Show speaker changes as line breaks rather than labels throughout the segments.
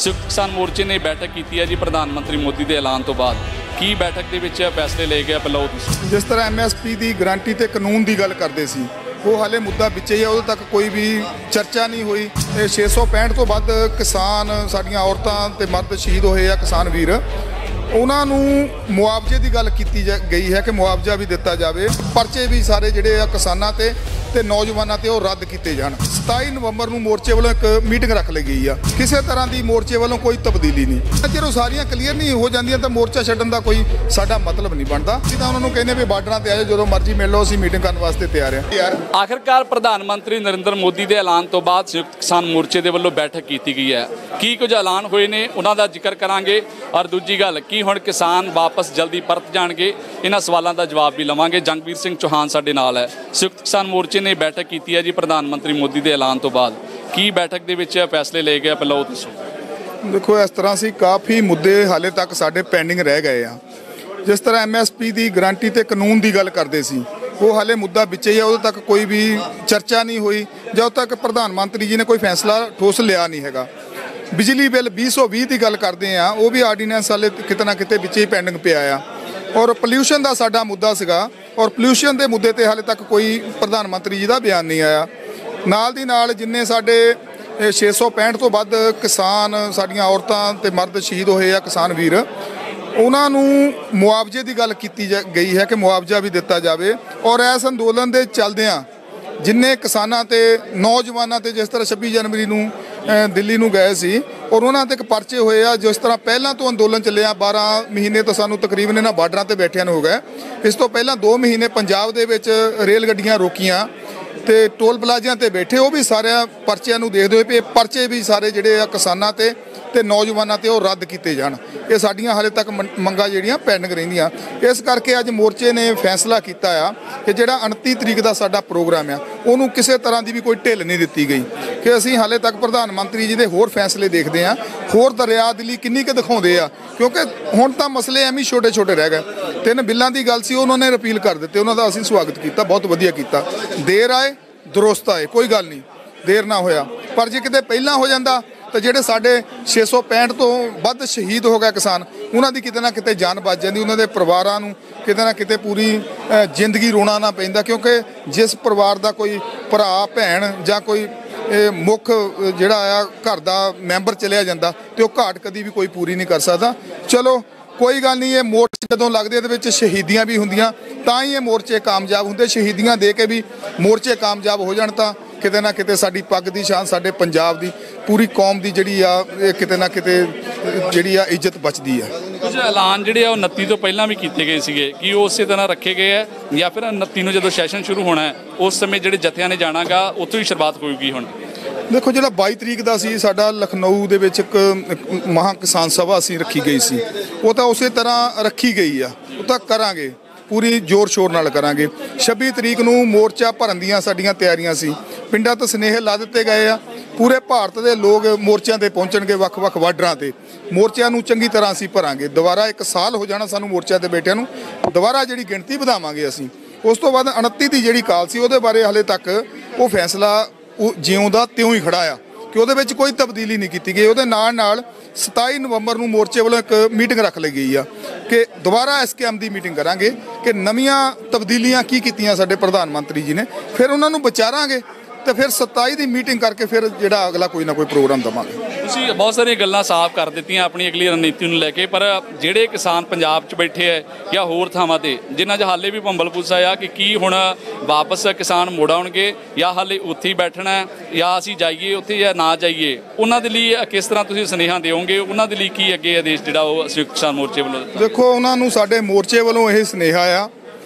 संयुक्त किसान मोर्चे ने बैठक की है जी प्रधानमंत्री मोदी के ऐलान तो बाद की बैठक के फैसले ले गए पहला
जिस तरह MSP की गारंटी ते कानून की गल करते सी वो हाले मुद्दा बिच ही है, उदों तक कोई भी चर्चा नहीं हुई। 665 तो वध किसान साडियां औरतां ते मर्द शहीद होए आ किसान वीर, उन्होंने मुआवजे की गल की गई है कि मुआवजा भी दिता जाए। परचे भी सारे जोड़े आ किसानों ते नौजवानों ते रद्द किए जान। 27 नवंबर को मोर्चे वालों एक मीटिंग रख ली गई है, किसी तरह की मोर्चे वालों कोई तब्दीली नहीं। जो सारियां क्लीयर नहीं हो जांदियां तो मोर्चा छड्डण का कोई साडा मतलब नहीं बनता। असीं तां उन्होंने कहने भी बार्डर ते आए, जो मर्जी मिल लो, असीं मीटिंग करने वास्ते तैयार हैं यार।
आखिरकार प्रधानमंत्री नरेंद्र मोदी के ऐलान तो बाद संयुक्त किसान मोर्चे के वालों बैठक की गई है। की कुछ ऐलान हुए ने उन्हों का जिक्र करांगे और दूजी गल की हुण किसान वापस जल्दी परत जाणगे, इन्हां सवालों का जवाब भी लवांगे। जंगवीर सिंह चौहान साडे नाल है। संयुक्त किसान मोर्चे ने बैठक की है जी प्रधानमंत्री मोदी के ऐलान तो बाद की बैठक के फैसले ले गए पहला वो दसो।
देखो इस तरह से काफ़ी मुद्दे हाले तक साडे पेंडिंग रह गए हैं। जिस तरह MSP की गारंटी ते कानून की गल करते सी वो हाले मुद्दा बिच ही है, उदों तक कोई भी चर्चा नहीं हुई जब तक प्रधानमंत्री जी ने कोई फैसला ठोस लिया नहीं है। बिजली बिल 2020 की गल करते हैं, वो भी आर्डीनेंस हाले किते ना किते बिच ही पेंडिंग पिया आ। और पोल्यूशन का साडा मुद्दा सीगा और पोल्यूशन के मुद्दे ते हाले तक कोई प्रधानमंत्री जी का बयान नहीं आया। नाल दी नाल जिन्ने साडे 665 तो वध किसान साडियां औरतां ते मर्द शहीद होए आ किसान वीर, उन्होंने मुआवजे की गल की गई है कि मुआवजा भी दिता जाए। और इस अंदोलन के चलदियां जिन्ने किसानां ते नौजवानों ते जिस तरह 26 जनवरी नूं दिल्ली नूं गए सी और उन्होंने ते एक परचे होए आ, जिस तरह पहला तो अंदोलन चलिया 12 महीने तो सानूं तकरीबन इन्हां बार्डरां ते बैठिਆਂ ਨੂੰ हो गए। इस तो पहला 2 महीने पंजाब दे विच रेल गड्डियां रोकियां ते टोल प्लाजियां ते बैठे, वो भी सारे परचिਆਂ ਨੂੰ देखदे होए भी परचे भी सारे जिहड़े आ किसानां ते नौजवानों ते वो रद्द किए जाण। ये साडियां हाले तक मंगां जिहड़ियां पेंडिंग रहिंदियां। इस करके अज मोर्चे ने फैसला किया आ कि जिहड़ा 29 तरीक का साडा प्रोग्राम आ उहनूं किसी तरह की भी कोई ढिल नहीं दी गई कि असीं हाले तक प्रधानमंत्री जी के होर फैसले देखते हैं, होर दरिया दिली किन्नी कि दिखाउंदे आ, क्योंकि हुण तां मसले एवें छोटे छोटे रह गए। 3 बिल्लां की गल सी उन्होंने रिपील कर दिते, उन्होंने असीं स्वागत किया, बहुत वधिया किया। देर आए दुरुस्त आए, कोई गल नहीं, देर ना होया। पर जे किते पहिलां हो जांदा तो ਜਿਹੜੇ ਸਾਡੇ 665 ਤੋਂ ਵੱਧ ਸ਼ਹੀਦ ਹੋ ਗਏ ਕਿਸਾਨ, ਉਹਨਾਂ ਦੀ ਕਿਤੇ ਨਾ ਕਿਤੇ ਜਾਨ ਬਚ ਜਾਂਦੀ, ਉਹਨਾਂ ਦੇ ਪਰਿਵਾਰਾਂ ਨੂੰ ਕਿਤੇ ਨਾ ਕਿਤੇ ਪੂਰੀ ਜ਼ਿੰਦਗੀ ਰੋਣਾ ਨਾ ਪੈਂਦਾ। ਕਿਉਂਕਿ ਜਿਸ ਪਰਿਵਾਰ ਦਾ ਕੋਈ ਭਰਾ ਭੈਣ ਜਾਂ ਕੋਈ ਮੁੱਖ ਜਿਹੜਾ ਆ ਘਰ ਦਾ ਮੈਂਬਰ ਚਲਿਆ ਜਾਂਦਾ ਤੇ ਉਹ ਘਾਟ ਕਦੀ ਵੀ ਕੋਈ ਪੂਰੀ ਨਹੀਂ ਕਰ ਸਕਦਾ। ਚਲੋ ਕੋਈ ਗੱਲ ਨਹੀਂ, ਇਹ ਮੋਰਚੇ ਜਦੋਂ ਲੱਗਦੇ ਇਹਦੇ ਵਿੱਚ ਸ਼ਹੀਦੀਆਂ ਵੀ ਹੁੰਦੀਆਂ ਤਾਂ ਹੀ ਇਹ ਮੋਰਚੇ ਕਾਮਯਾਬ ਹੁੰਦੇ। ਸ਼ਹੀਦੀਆਂ ਦੇ ਕੇ ਵੀ ਮੋਰਚੇ ਕਾਮਯਾਬ ਹੋ ਜਾਣ ਤਾਂ किते ना किते साडी पग की शान, साडे पंजाब की पूरी कौम की जिहड़ी आ किते ना किते जिहड़ी आ इज्जत बचदी है।
कुछ ऐलान जिहड़े आ 29 तो पहलां भी किए गए सीगे कि वो उस तरह रखे गए है या फिर 29 नूं जदों सैशन शुरू होना है उस समय जिहड़े जत्थियां ने जाना गा उत्थों ही शुरुआत होगी। हुण
देखो जिहड़ा 22 तरीक का सी साडा लखनऊ दे विच एक महा किसान सभा असीं रखी गई सी, वो तो उस तरह रखी गई आ, वो तो करांगे पूरी जोर शोर नाल करांगे। 26 तरीक नूं मोर्चा भरन दीआं साडीआं तैयारियां सी, पिंडां तो सुनेहे ला दिते गए आ। पूरे भारत के लोग मोर्चों पर पहुँचणगे, ਵੱਖ-ਵੱਖ बार्डरां ते मोर्चों नूं चंगी तरह असीं भरांगे। दोबारा 1 साल हो जाना सानूं मोर्चों ते बैठिਆਂ नूं, दोबारा जिहड़ी गिणती वधावांगे असीं। उस तो बाद 29 की जिहड़ी काल सी उहदे बारे हाले तक वो फैसला जिउं दा तिउं ही खड़ा आ कि ਉਹਦੇ ਵਿੱਚ ਕੋਈ ਤਬਦੀਲੀ ਨਹੀਂ ਕੀਤੀ ਗਈ। ਉਹਦੇ ਨਾਲ 27 ਨਵੰਬਰ ਨੂੰ ਮੋਰਚੇ ਵੱਲੋਂ ਇੱਕ ਮੀਟਿੰਗ ਰੱਖ ਲਈ ਗਈ ਆ ਕਿ ਦੁਬਾਰਾ SKM ਦੀ ਮੀਟਿੰਗ ਕਰਾਂਗੇ ਕਿ ਨਵੀਆਂ ਤਬਦੀਲੀਆਂ ਕੀ ਕੀਤੀਆਂ ਸਾਡੇ ਪ੍ਰਧਾਨ ਮੰਤਰੀ ਜੀ ਨੇ, ਫਿਰ ਉਹਨਾਂ ਨੂੰ ਵਿਚਾਰਾਂਗੇ ਤੇ ਫਿਰ 27 ਦੀ ਮੀਟਿੰਗ ਕਰਕੇ ਫਿਰ ਜਿਹੜਾ ਅਗਲਾ ਕੋਈ ਨਾ ਕੋਈ ਪ੍ਰੋਗਰਾਮ ਦੇਵਾਂਗੇ।
ਤੁਸੀਂ ਬਹੁਤ ਸਾਰੀਆਂ ਗੱਲਾਂ ਸਾਫ਼ ਕਰ ਦਿੱਤੀਆਂ ਆਪਣੀ ਅਗਲੀ ਰਣਨੀਤੀ ਨੂੰ ਲੈ ਕੇ, ਪਰ ਜਿਹੜੇ ਕਿਸਾਨ ਪੰਜਾਬ 'ਚ ਬੈਠੇ ਹੈ ਜਾਂ ਹੋਰ ਥਾਵਾਂ ਤੇ ਜਿਨ੍ਹਾਂ 'ਚ ਹਾਲੇ ਵੀ ਭੰਬਲ ਪੁੱਸਾ ਆ ਕਿ ਕੀ ਹੁਣ ਵਾਪਸ ਕਿਸਾਨ ਮੁੜ ਆਉਣਗੇ ਜਾਂ ਹਾਲੇ ਉੱਥੇ ਹੀ ਬੈਠਣਾ ਜਾਂ ਅਸੀਂ ਜਾਈਏ ਉੱਥੇ ਜਾਂ ਨਾ ਜਾਈਏ, ਉਹਨਾਂ ਦੇ ਲਈ ਕਿਸ ਤਰ੍ਹਾਂ ਤੁਸੀਂ ਸੁਨੇਹਾ ਦਿਓਗੇ? ਉਹਨਾਂ ਦੇ ਲਈ ਕੀ ਅੱਗੇ ਆਦੇਸ਼ ਜਿਹੜਾ ਉਹ ਸੰਯੁਕਤ ਕਿਸਾਨ ਮੋਰਚੇ ਵੱਲੋਂ?
ਦੇਖੋ ਉਹਨਾਂ ਨੂੰ ਸਾਡੇ ਮੋਰਚੇ ਵੱਲੋਂ ਇਹ ਸੁਨੇਹਾ ਆ,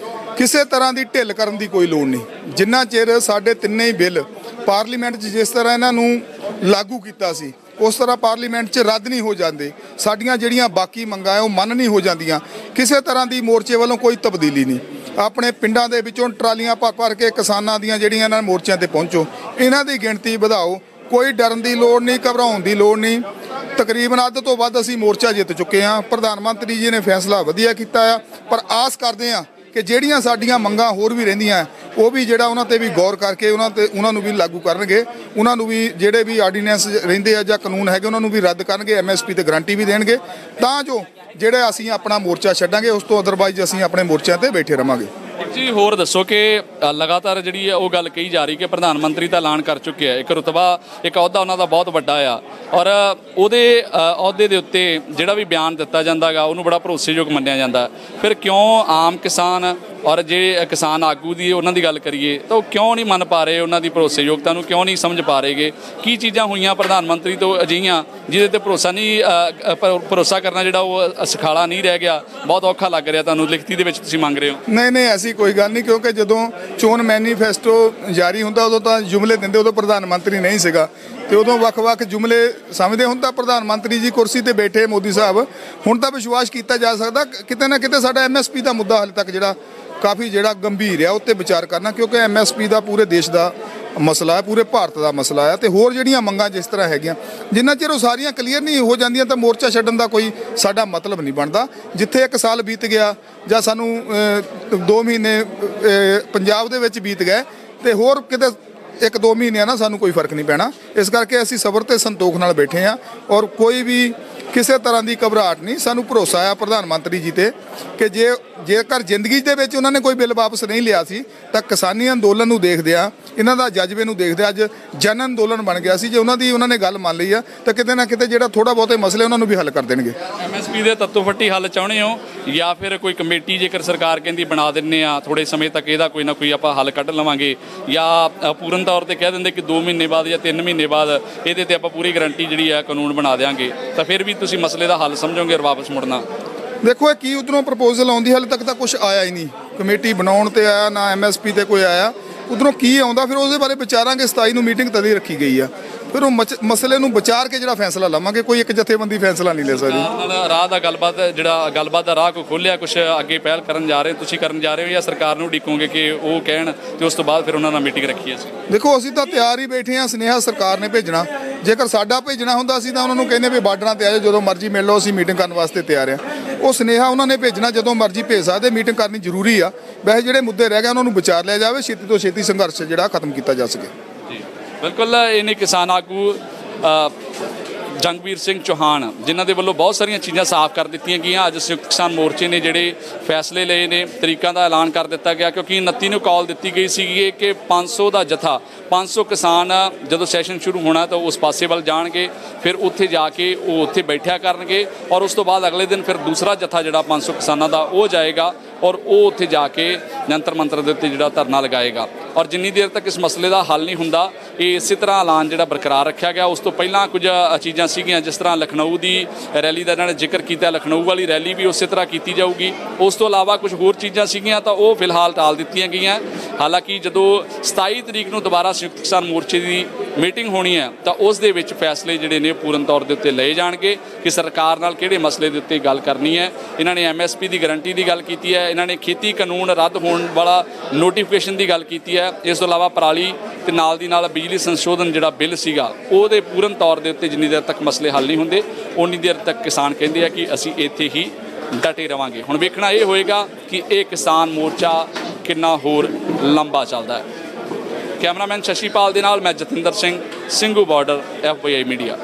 ਕਿਸੇ ਤਰ੍ਹਾਂ ਦੀ ਢਿੱਲ ਕਰਨ ਦੀ ਕੋਈ ਲੋੜ ਨਹੀਂ। ਜਿੰਨਾ ਚਿਰ ਸਾਡੇ ਤਿੰਨੇ ਹੀ ਬਿੱਲ ਪਾਰਲੀਮੈਂਟ 'ਚ ਜਿਸ ਤਰ੍ਹਾਂ ਇਹਨਾਂ ਨੂੰ ਲਾਗੂ ਕੀਤਾ ਸੀ उस तरह पार्लीमेंट 'ਚ रद्द नहीं हो जाते, साडियां जिहड़ियां बाकी मंगां वो मन नहीं हो जांदियां। किसी तरह की मोर्चे वालों कोई तब्दीली नहीं। अपने पिंडां दे विचों ट्रालियां भर के किसानां दियां जिहड़ियां इन्हां मोर्चों ते पहुँचो, इन्हां दी गिणती वधाओ, कोई डरन की लोड़ नहीं, घबराउण की लोड़ नहीं। तकरीबन अद्ध तो वध असीं मोर्चा जित चुके हैं। प्रधानमंत्री जी ने फैसला वधिया कीता आ, पर आस करते हैं कि ਜਿਹੜੀਆਂ ਸਾਡੀਆਂ ਮੰਗਾਂ ਹੋਰ ਵੀ ਰਹਿੰਦੀਆਂ ਉਹ ਵੀ ਜਿਹੜਾ ਉਹਨਾਂ ਤੇ ਵੀ ਗੌਰ ਕਰਕੇ ਉਹਨਾਂ ਨੂੰ ਵੀ ਲਾਗੂ ਕਰਨਗੇ। ਉਹਨਾਂ ਨੂੰ ਵੀ ਜਿਹੜੇ ਵੀ ਆਰਡੀਨੈਂਸ ਰਹਿੰਦੇ ਆ ਜਾਂ ਕਾਨੂੰਨ ਹੈਗੇ ਉਹਨਾਂ ਨੂੰ ਵੀ ਰੱਦ ਕਰਨਗੇ, MSP ਤੇ ਗਰੰਟੀ ਵੀ ਦੇਣਗੇ, ਤਾਂ ਜੋ ਜਿਹੜੇ ਅਸੀਂ ਆਪਣਾ ਮੋਰਚਾ ਛੱਡਾਂਗੇ ਉਸ ਤੋਂ ਅਦਰਵਾਈਜ਼ ਅਸੀਂ ਆਪਣੇ ਮੋਰਚਿਆਂ ਤੇ ਬੈਠੇ ਰਵਾਂਗੇ।
ਜੀ ਹੋਰ ਦੱਸੋ ਕਿ ਲਗਾਤਾਰ ਜਿਹੜੀ ਹੈ ਉਹ ਗੱਲ ਕਹੀ ਜਾ ਰਹੀ ਕਿ ਪ੍ਰਧਾਨ ਮੰਤਰੀ ਤਾਂ ਐਲਾਨ ਕਰ ਚੁੱਕੇ ਆ, ਇੱਕ ਰੁਤਬਾ ਇੱਕ ਅਹੁਦਾ ਉਹਨਾਂ ਦਾ ਬਹੁਤ ਵੱਡਾ ਆ, ਔਰ ਉਹਦੇ ਅਹੁਦੇ ਦੇ ਉੱਤੇ ਜਿਹੜਾ ਵੀ ਬਿਆਨ ਦਿੱਤਾ ਜਾਂਦਾ ਗਾ ਉਹਨੂੰ ਬੜਾ ਭਰੋਸੇਯੋਗ ਮੰਨਿਆ ਜਾਂਦਾ। ਫਿਰ ਕਿਉਂ ਆਮ ਕਿਸਾਨ ਔਰ ਜੇ ਕਿਸਾਨ ਆਗੂ ਦੀ ਉਹਨਾਂ ਦੀ ਗੱਲ ਕਰੀਏ ਤਾਂ ਉਹ ਕਿਉਂ ਨਹੀਂ ਮੰਨ ਪਾ ਰਹੇ, ਉਹਨਾਂ ਦੀ ਭਰੋਸੇਯੋਗਤਾ ਨੂੰ ਕਿਉਂ ਨਹੀਂ ਸਮਝ ਪਾ ਰਹੇਗੇ? ਕੀ ਚੀਜ਼ਾਂ ਹੋਈਆਂ ਪ੍ਰਧਾਨ ਮੰਤਰੀ ਤੋਂ ਅਜਿਹੀਆਂ ਜਿਹਦੇ ਤੇ ਭਰੋਸਾ ਕਰਨਾ ਜਿਹੜਾ ਉਹ ਸਿਖਾਲਾ ਨਹੀਂ ਰਹਿ ਗਿਆ, ਬਹੁਤ ਔਖਾ ਲੱਗ ਰਿਹਾ ਤੁਹਾਨੂੰ ਲਿਖਤੀ ਦੇ ਵਿੱਚ ਤੁਸੀਂ ਮੰਗ ਰਹੇ ਹੋ?
ਨਹੀਂ ਐਸੀ ਕੋਈ ਗੱਲ ਨਹੀਂ, ਕਿਉਂਕਿ ਜਦੋਂ ਚੋਣ ਮੈਨੀਫੈਸਟੋ ਜਾਰੀ ਹੁੰਦਾ ਉਦੋਂ ਤਾਂ ਜੁਮਲੇ ਦਿੰਦੇ, ਉਦੋਂ ਪ੍ਰਧਾਨ ਮੰਤਰੀ ਨਹੀਂ ਸੀਗਾ ਤੇ ਉਦੋਂ ਵੱਖ-ਵੱਖ ਜੁਮਲੇ ਸਮਝਦੇ। ਹੁਣ ਤਾਂ ਪ੍ਰਧਾਨ ਮੰਤਰੀ ਜੀ ਕੁਰਸੀ ਤੇ ਬੈਠੇ ਮੋਦੀ ਸਾਹਿਬ, ਹੁਣ ਤਾਂ ਵਿਸ਼ਵਾਸ ਕੀਤਾ ਜਾ ਸਕਦਾ ਕਿਤੇ ਨਾ ਕਿਤੇ ਸਾਡਾ MSP ਦਾ ਮੁੱਦਾ ਹਾਲੇ ਤੱਕ ਜਿਹੜਾ ਕਾਫੀ ਗੰਭੀਰ ਆ ਉੱਤੇ ਵਿਚਾਰ ਕਰਨਾ, ਕਿਉਂਕਿ MSP ਦਾ ਪੂਰੇ ਦੇਸ਼ ਦਾ ਮਸਲਾ ਹੈ, ਪੂਰੇ ਭਾਰਤ ਦਾ ਮਸਲਾ ਹੈ ਤੇ ਹੋਰ ਜਿਹੜੀਆਂ ਮੰਗਾਂ ਜਿਸ ਤਰ੍ਹਾਂ ਹੈਗੀਆਂ ਜਿੰਨਾ ਚਿਰ ਉਹ ਸਾਰੀਆਂ ਕਲੀਅਰ ਨਹੀਂ ਹੋ ਜਾਂਦੀਆਂ ਤਾਂ ਮੋਰਚਾ ਛੱਡਣ ਦਾ ਕੋਈ ਸਾਡਾ ਮਤਲਬ ਨਹੀਂ ਬਣਦਾ। ਜਿੱਥੇ 1 ਸਾਲ ਬੀਤ ਗਿਆ ਜਾਂ ਸਾਨੂੰ 2 ਮਹੀਨੇ ਪੰਜਾਬ ਦੇ ਵਿੱਚ ਬੀਤ ਗਏ ਤੇ ਹੋਰ ਕਿਤੇ 1-2 ਮਹੀਨਿਆਂ ਨਾਲ ਸਾਨੂੰ ਕੋਈ ਫਰਕ ਨਹੀਂ ਪੈਣਾ। ਇਸ ਕਰਕੇ ਅਸੀਂ ਸਬਰ ਤੇ ਸੰਤੋਖ ਨਾਲ ਬੈਠੇ ਹਾਂ ਔਰ ਕੋਈ ਵੀ ਕਿਸੇ ਤਰ੍ਹਾਂ ਦੀ ਘਬਰਾਹਟ ਨਹੀਂ। ਸਾਨੂੰ ਭਰੋਸਾ ਆ ਪ੍ਰਧਾਨ ਮੰਤਰੀ ਜੀ ਤੇ ਕਿ ਜੇਕਰ ਜ਼ਿੰਦਗੀ ਦੇ ਵਿੱਚ ਉਹਨਾਂ ਨੇ ਕੋਈ ਬਿੱਲ ਵਾਪਸ ਨਹੀਂ ਲਿਆ ਸੀ ਤਾਂ ਕਿਸਾਨੀ ਅੰਦੋਲਨ ਨੂੰ ਦੇਖਦਿਆਂ, ਇਹਨਾਂ ਦਾ ਜਜ਼ਬੇ ਨੂੰ ਦੇਖਦੇ ਅੱਜ ਜਨ ਅੰਦੋਲਨ ਬਣ ਗਿਆ ਸੀ। ਜੇ ਉਹਨਾਂ ਨੇ ਗੱਲ ਮੰਨ ਲਈ ਆ ਤਾਂ ਕਿਤੇ ਨਾ ਕਿਤੇ ਜਿਹੜਾ ਥੋੜਾ ਬਹੁਤੇ ਮਸਲੇ ਉਹਨਾਂ ਨੂੰ ਵੀ ਹੱਲ ਕਰ ਦੇਣਗੇ।
MSP ਦੇ ਤੱਤੋ ਫੱਟੀ ਹੱਲ ਚਾਹੁੰਦੇ ਹੋ ਜਾਂ ਫਿਰ ਕੋਈ ਕਮੇਟੀ ਜੇਕਰ ਸਰਕਾਰ ਕਹਿੰਦੀ ਬਣਾ ਦਿੰਨੇ ਆ ਥੋੜੇ ਸਮੇਂ ਤੱਕ ਇਹਦਾ ਕੋਈ ਨਾ ਕੋਈ ਆਪਾਂ ਹੱਲ ਕੱਢ ਲਵਾਂਗੇ, ਜਾਂ ਪੂਰਨ ਤੌਰ ਤੇ ਕਹਿ ਦਿੰਦੇ ਕਿ 2 ਮਹੀਨੇ ਬਾਅਦ ਜਾਂ 3 ਮਹੀਨੇ ਬਾਅਦ ਇਹਦੇ ਤੇ ਆਪਾਂ ਪੂਰੀ ਗਰੰਟੀ ਜਿਹੜੀ ਆ ਕਾਨੂੰਨ ਬਣਾ ਦਿਆਂਗੇ, ਤਾਂ ਫਿਰ ਵੀ ਤੁਸੀਂ ਮਸਲੇ ਦਾ ਹੱਲ ਸਮਝੋਗੇ ਔਰ ਵਾਪਸ ਮੁੜਨਾ?
ਦੇਖੋ ਇਹ ਕੀ ਉਧਰੋਂ ਪ੍ਰਪੋਜ਼ਲ ਆਉਂਦੀ, ਹਾਲੇ ਤੱਕ ਤਾਂ ਕੁਝ ਆਇਆ ਹੀ ਨਹੀਂ। ਕਮੇਟੀ ਬਣਾਉਣ ਤੇ ਆਇਆ ਨਾ MSP ਤੇ ਕੋਈ ਆਇਆ, ਉਧਰੋਂ ਕੀ ਆਉਂਦਾ ਫਿਰ ਉਹਦੇ ਬਾਰੇ ਵਿਚਾਰਾਂਗੇ। 27 ਨੂੰ ਮੀਟਿੰਗ ਤਦ ਹੀ ਰੱਖੀ ਗਈ ਆ, ਫਿਰ ਉਹ ਮਸਲੇ ਨੂੰ ਵਿਚਾਰ ਕੇ ਜਿਹੜਾ ਫੈਸਲਾ ਲਵਾਂਗੇ। ਕੋਈ ਇੱਕ ਜਥੇਬੰਦੀ ਫੈਸਲਾ ਨਹੀਂ ਲੈ ਸਕਦੀ।
ਰਾਹ ਦਾ ਗੱਲਬਾਤ ਦਾ ਰਾਹ ਕੋਈ ਖੋਲ੍ਹਿਆ, ਕੁਝ ਅੱਗੇ ਪਹਿਲ ਕਰਨ ਜਾ ਰਹੇ ਤੁਸੀਂ ਕਰਨ ਜਾ ਰਹੇ ਹੋ ਜਾਂ ਸਰਕਾਰ ਨੂੰ ਉਡੀਕੋਗੇ ਕਿ ਉਹ ਕਹਿਣ ਤੇ ਉਸ ਤੋਂ ਬਾਅਦ ਫਿਰ ਉਹਨਾਂ ਨਾਲ ਮੀਟਿੰਗ ਰੱਖੀ ਅਸੀਂ?
ਦੇਖੋ ਅਸੀਂ ਤਾਂ ਤਿਆਰ ਹੀ ਬੈਠੇ ਹਾਂ, ਸੁਨੇਹਾ ਸਰਕਾਰ ਨੇ ਭੇਜਣਾ। ਜੇਕਰ ਸਾਡਾ ਭੇਜਣਾ ਹੁੰਦਾ ਅਸੀਂ ਤਾਂ ਉਹਨਾਂ ਨੂੰ ਕਹਿੰਦੇ ਵੀ ਬਾਰਡਰਾਂ ਤੇ ਆ ਜਾਓ, ਜਦੋਂ ਮਰਜ਼ੀ ਮਿਲ ਲਓ, ਅਸੀਂ ਮੀਟਿੰਗ ਕਰਨ ਵਾਸਤੇ ਤਿਆਰ ਹਾਂ। ਉਹ ਸੁਨੇਹਾ ਉਹਨਾਂ ਨੇ ਭੇਜਣਾ, ਜਦੋਂ ਮਰਜ਼ੀ ਭੇਜ ਸਕਦੇ। ਮੀਟਿੰਗ ਕਰਨੀ ਜ਼ਰੂਰੀ ਆ। ਵੈਸੇ ਜਿਹੜੇ ਮੁੱਦੇ ਰਹਿ ਗਏ ਉਹਨਾਂ ਨੂੰ ਵਿਚਾਰ ਲਿਆ ਜਾਵੇ, ਛੇਤੀ ਤੋਂ ਛੇਤੀ ਸੰਘਰਸ਼ ਜਿਹੜਾ ਖਤਮ ਕੀਤਾ ਜਾ ਸਕੇ।
ਜੀ ਬਿਲਕੁਲ, ਇਹਨੇ ਕਿਸਾਨ ਆਗੂ ਜੰਗਵੀਰ ਸਿੰਘ ਚੌਹਾਨ ਜਿਨ੍ਹਾਂ ਦੇ ਵੱਲੋਂ ਬਹੁਤ ਸਾਰੀਆਂ ਚੀਜ਼ਾਂ ਸਾਫ਼ ਕਰ ਦਿੱਤੀਆਂ ਗਈਆਂ। ਅੱਜ ਸੰਯੁਕਤ ਕਿਸਾਨ ਮੋਰਚੇ ਨੇ ਜਿਹੜੇ ਫੈਸਲੇ ਲਏ ਨੇ, ਤਰੀਕਾਂ ਦਾ ਐਲਾਨ ਕਰ ਦਿੱਤਾ ਗਿਆ, ਕਿਉਂਕਿ 29 ਨੂੰ ਕਾਲ ਦਿੱਤੀ ਗਈ ਸੀਗੀ ਕਿ 500 ਦਾ ਜਥਾ 500 ਕਿਸਾਨ ਜਦੋਂ ਸੈਸ਼ਨ ਸ਼ੁਰੂ ਹੋਣਾ ਤਾਂ ਉਸ ਪਾਸੇ ਵੱਲ ਜਾਣਗੇ, ਫਿਰ ਉੱਥੇ ਜਾ ਕੇ ਉਹ ਉੱਥੇ ਬੈਠਿਆ ਕਰਨਗੇ ਔਰ ਉਸ ਤੋਂ ਬਾਅਦ ਅਗਲੇ ਦਿਨ ਫਿਰ ਦੂਸਰਾ ਜਥਾ ਜਿਹੜਾ 500 ਕਿਸਾਨਾਂ ਦਾ ਉਹ ਜਾਏਗਾ ਔਰ ਉਹ ਉੱਥੇ ਜਾ ਕੇ ਜੰਤਰ ਮੰਤਰ ਦੇ ਉੱਤੇ ਜਿਹੜਾ ਧਰਨਾ ਲਗਾਏਗਾ। ਔਰ ਜਿੰਨੀ ਦੇਰ ਤੱਕ ਇਸ ਮਸਲੇ ਦਾ ਹੱਲ ਨਹੀਂ ਹੁੰਦਾ ਇਹ ਇਸੇ ਤਰ੍ਹਾਂ ਐਲਾਨ ਜਿਹੜਾ ਬਰਕਰਾਰ ਰੱਖਿਆ ਗਿਆ। ਉਸ ਤੋਂ ਪਹਿਲਾਂ ਕੁਝ ਚੀਜ਼ਾਂ ਸੀਗੀਆਂ, ਜਿਸ ਤਰ੍ਹਾਂ ਲਖਨਊ ਦੀ ਰੈਲੀ ਦਾ ਇਹਨਾਂ ਨੇ ਜ਼ਿਕਰ ਕੀਤਾ, ਲਖਨਊ ਵਾਲੀ ਰੈਲੀ ਵੀ ਉਸੇ ਤਰ੍ਹਾਂ ਕੀਤੀ ਜਾਊਗੀ। ਉਸ ਤੋਂ ਇਲਾਵਾ ਕੁਝ ਹੋਰ ਚੀਜ਼ਾਂ ਸੀਗੀਆਂ ਤਾਂ ਉਹ ਫਿਲਹਾਲ ਟਾਲ ਦਿੱਤੀਆਂ ਗਈਆਂ। ਹਾਲਾਂਕਿ ਜਦੋਂ 27 ਤਰੀਕ ਨੂੰ ਦੁਬਾਰਾ ਸੰਯੁਕਤ ਕਿਸਾਨ ਮੋਰਚੇ ਦੀ ਮੀਟਿੰਗ ਹੋਣੀ ਹੈ ਤਾਂ ਉਸ ਦੇ ਵਿੱਚ ਫੈਸਲੇ ਜਿਹੜੇ ਨੇ ਪੂਰਨ ਤੌਰ ਦੇ ਉੱਤੇ ਲਏ ਜਾਣਗੇ ਕਿ ਸਰਕਾਰ ਨਾਲ ਕਿਹੜੇ ਮਸਲੇ ਦੇ ਉੱਤੇ ਗੱਲ ਕਰਨੀ ਹੈ। ਇਹਨਾਂ ਨੇ MSP ਦੀ ਗਰੰਟੀ ਦੀ ਗੱਲ ਕੀਤੀ ਹੈ, ਇਹਨਾਂ ਨੇ ਖੇਤੀ ਕਾਨੂੰਨ ਰੱਦ ਹੋਣ ਵਾਲਾ ਨੋਟੀਫਿਕੇਸ਼ਨ ਦੀ ਗੱਲ ਕੀਤੀ ਹੈ। ਇਸ ਤੋਂ ਇਲਾਵਾ ਪਰਾਲੀ ਤੇ ਨਾਲ ਦੀ ਨਾਲ ਬਿਜਲੀ ਸੰਸ਼ੋਧਨ ਜਿਹੜਾ ਬਿੱਲ ਸੀਗਾ ਉਹਦੇ ਪੂਰਨ ਤੌਰ ਦੇ ਉੱਤੇ ਜਿੰਨੀ ਦੇਰ ਤੱਕ ਮਸਲੇ ਹੱਲ ਨਹੀਂ ਹੁੰਦੇ ਉਨੀ ਦੇਰ ਤੱਕ ਕਿਸਾਨ ਕਹਿੰਦੇ ਆ ਕਿ ਅਸੀਂ ਇੱਥੇ ਹੀ ਡਟੇ ਰਵਾਂਗੇ। ਹੁਣ ਵੇਖਣਾ ਇਹ ਹੋਏਗਾ ਕਿ ਇਹ ਕਿਸਾਨ ਮੋਰਚਾ ਕਿੰਨਾ ਹੋਰ ਲੰਬਾ ਚੱਲਦਾ ਹੈ। ਕੈਮਰਾਮੈਨ ਸ਼ਸ਼ੀਪਾਲ ਦੇ ਨਾਲ ਮੈਂ Jatinder Singh, Singhu border, FYI media.